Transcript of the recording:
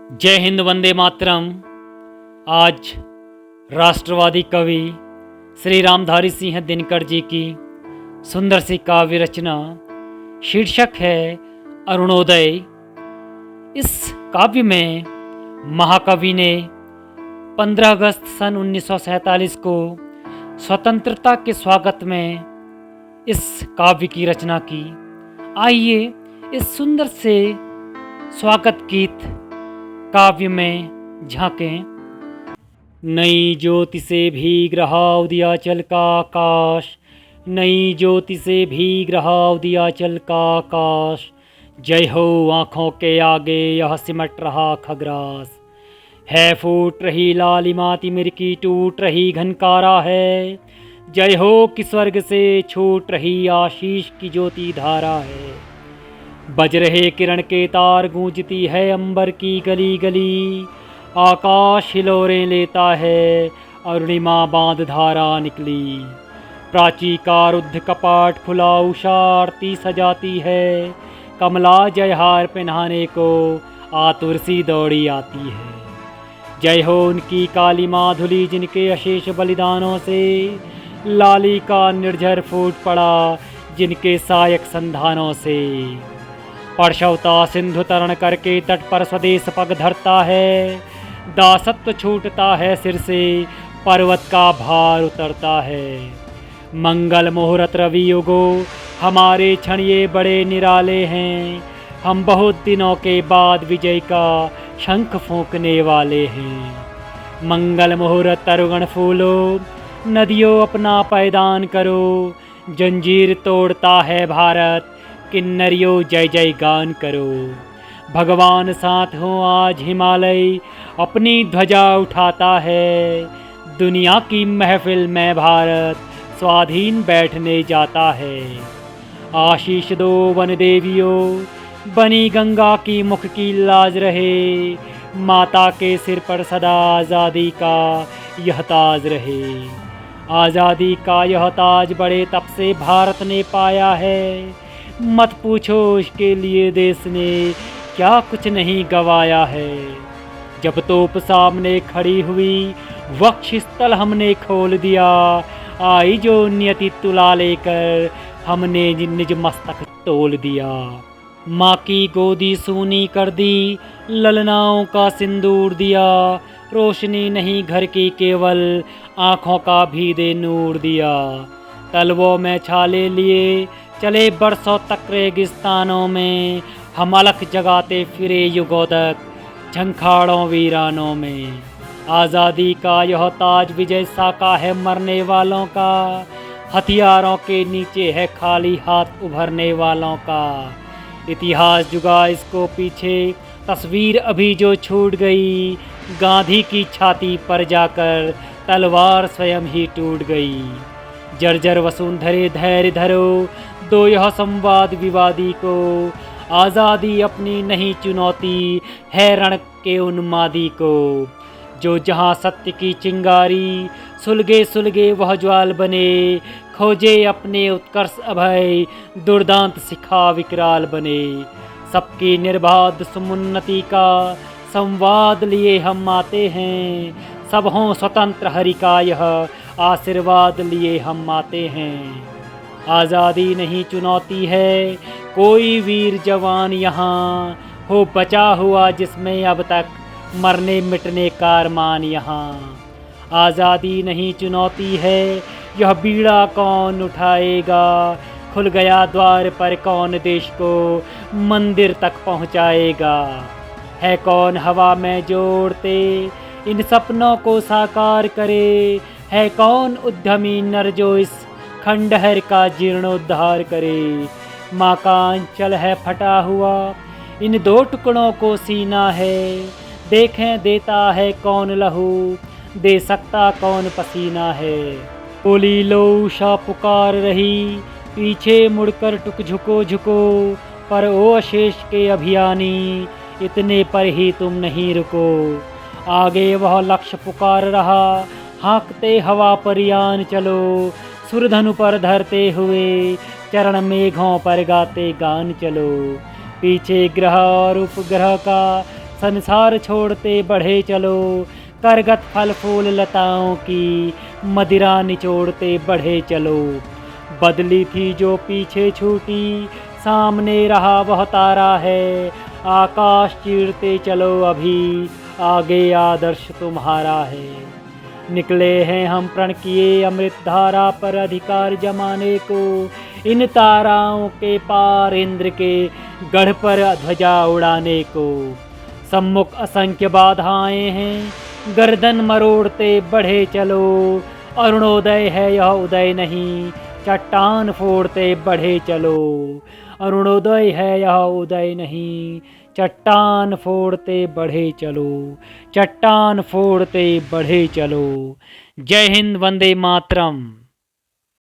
जय हिंद, वंदे मातरम। आज राष्ट्रवादी कवि श्री रामधारी सिंह दिनकर जी की सुंदर सी काव्य रचना, शीर्षक है अरुणोदय। इस काव्य में महाकवि ने 15 अगस्त सन 1947 को स्वतंत्रता के स्वागत में इस काव्य की रचना की। आइए इस सुंदर से स्वागत गीत काव्य में झांकें। नई ज्योति से भीग रहा उदयाचल का आकाश, नई ज्योति से भीग रहा उदयाचल का आकाश। जय हो आँखों के आगे यह सिमट रहा खग्रास। है फूट रही लालिमा तिमिर की टूट रही घनकारा है। जय हो कि स्वर्ग से छूट रही आशीष की ज्योति धारा है। बज रहे किरण के तार गूंजती है अंबर की गली गली। आकाश हिलोरें लेता है अरुणिमा बांध धारा निकली। प्राचीकार रुद्ध कपाट खुला उषा आरती सजाती है। कमला जयहार पहनाने को आतुर सी दौड़ी आती है। जय हो उनकी काली माधुली जिनके अशेष बलिदानों से लाली का निर्झर फूट पड़ा जिनके सहायक संधानों से। परशवता सिंधु तरण करके तट पर स्वदेश पग धरता है। दासत्व छूटता है सिर से पर्वत का भार उतरता है। मंगल मुहूर्त रवि युगो हमारे क्षण ये बड़े निराले हैं। हम बहुत दिनों के बाद विजय का शंख फूंकने वाले हैं। मंगल मुहूर्त तरुगण फूलो नदियों अपना पैदान करो। जंजीर तोड़ता है भारत किन्नरियों जय जय गान करो। भगवान साथ हो आज हिमालय अपनी ध्वजा उठाता है। दुनिया की महफिल में भारत स्वाधीन बैठने जाता है। आशीष दो वन देवियों बनी गंगा की मुख की लाज रहे। माता के सिर पर सदा आज़ादी का यह ताज रहे। आज़ादी का यह ताज बड़े तप से भारत ने पाया है। मत पूछो उसके लिए देश ने क्या कुछ नहीं गवाया है। जब तोप सामने खड़ी हुई वक्ष स्थल हमने खोल दिया। आई जो नियति तुला लेकर हमने निज मस्तक तोल दिया। माँ की गोदी सूनी कर दी ललनाओं का सिंदूर दिया। रोशनी नहीं घर की केवल आँखों का भी दे नूर दिया। तलवों में छाले लिए चले बरसों तक रेगिस्तानों में। हम अलख जगाते फिरे युगों तक झंखाड़ों वीरानों में। आज़ादी का यह ताज विजय साका है मरने वालों का। हथियारों के नीचे है खाली हाथ उभरने वालों का। इतिहास जुगा इसको पीछे तस्वीर अभी जो छूट गई। गांधी की छाती पर जाकर तलवार स्वयं ही टूट गई। जर्जर वसुंधरे धैर्य धरो दो यह संवाद विवादी को। आज़ादी अपनी नहीं चुनौती है रण के उन्मादी को। जो जहाँ सत्य की चिंगारी सुलगे सुलगे वह ज्वाल बने। खोजे अपने उत्कर्ष अभय दुर्दांत सिखा विकराल बने। सबकी निर्बाध समुन्नति का संवाद लिए हम आते हैं। सब हों स्वतंत्र हरि का यह आशीर्वाद लिए हम आते हैं। आज़ादी नहीं चुनौती है कोई वीर जवान यहाँ हो बचा हुआ जिसमें अब तक मरने मिटने का अरमान यहाँ। आज़ादी नहीं चुनौती है यह बीड़ा कौन उठाएगा। खुल गया द्वार पर कौन देश को मंदिर तक पहुँचाएगा। है कौन हवा में जोड़ते इन सपनों को साकार करे। है कौन उद्यमी नर जो इस खंडहर का जीर्णोद्धार करे। माँ का अंचल है फटा हुआ इन दो टुकड़ों को सीना है। देखें देता है कौन लहू दे सकता कौन पसीना है। बोली लो उषा पुकार रही पीछे मुड़कर टुक झुको झुको। पर ओ अशेष के अभियानी इतने पर ही तुम नहीं रुको। आगे वह लक्ष्य पुकार रहा हाँकते हवा पर यान चलो। सुरधनु पर धरते हुए चरण मेघों पर गाते गान चलो। पीछे ग्रह और उपग्रह का संसार छोड़ते बढ़े चलो, करगत फल फूल लताओं की मदिरा निचोड़ते बढ़े चलो। बदली थी जो पीछे छूटी, सामने रहा वह तारा है, आकाश चीरते चलो अभी, आगे आदर्श तुम्हारा है। निकले हैं हम प्रण किए अमृत धारा पर अधिकार जमाने को, इन ताराओं के पार इंद्र के गढ़ पर ध्वजा उड़ाने को। सम्मुख असंख्य बाधाएं हैं, गर्दन मरोड़ते बढ़े चलो, अरुणोदय है यह उदय नहीं, चट्टान फोड़ते बढ़े चलो। अरुणोदय है यह उदय नहीं, चट्टान फोड़ते बढ़े चलो, चट्टान फोड़ते बढ़े चलो। जय हिंद, वंदे मातरम।